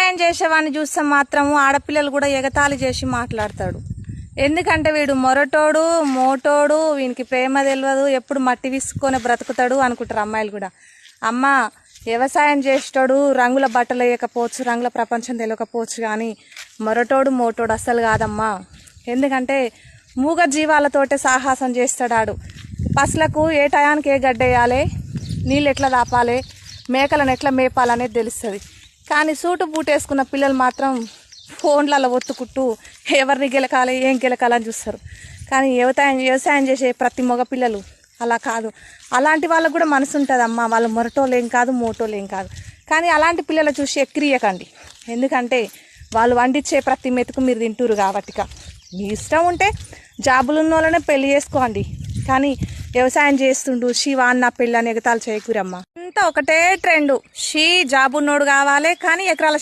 వ్యవసాయం చేసేవాడిని చూస్తే మాత్రము ఆడపిల్లలు కూడా ఎగతాళి చేసి మాట్లాడతాడు. ఎందుకంటే వీడు మొరటోడు, మోటోడు, వీనికి ప్రేమ తెలియదు, ఎప్పుడు మట్టి విసుకొని బ్రతుకుతాడు అనుకుంటారు అమ్మాయిలు కూడా. అమ్మ, వ్యవసాయం చేసేటోడు రంగుల బట్టలు వేయకపోవచ్చు, రంగుల ప్రపంచం తెలియకపోవచ్చు, కానీ మొరటోడు మోటోడు అస్సలు కాదమ్మా. ఎందుకంటే మూగ జీవాలతోటే సాహసం చేస్తాడు. పసులకు ఏ టయానికి ఏ గడ్డ వేయాలి, నీళ్ళు ఎట్లా దాపాలి, మేకలను ఎట్లా మేపాలనేది తెలుస్తుంది. కానీ సూటు బూట్ వేసుకున్న పిల్లలు మాత్రం ఫోన్లలో ఒత్తుకుంటూ ఎవరిని గెలకాలి, ఏం గెలకాలని చూస్తారు. కానీ వ్యవసాయం చేసే ప్రతి మగ పిల్లలు అలా కాదు. అలాంటి వాళ్ళకు కూడా మనసు ఉంటుందమ్మా. వాళ్ళు మొరటోలేం కాదు, మోటోలేం కాదు. కానీ అలాంటి పిల్లలు చూసి ఎక్కిరియకండి. ఎందుకంటే వాళ్ళు వండించే ప్రతి మెతుకు మీరు తింటురు కాబట్టిక. మీ ఇష్టం ఉంటే జాబులు ఉన్న వాళ్ళనే పెళ్లి చేసుకోండి, కానీ వ్యవసాయం చేస్తుండు శివ అన్న పెళ్ళి అని ఎగతాలు చేయకూరమ్మా. అంతా ఒకటే ట్రెండు, జాబ్ ఉన్నోడు కావాలి కానీ ఎకరాల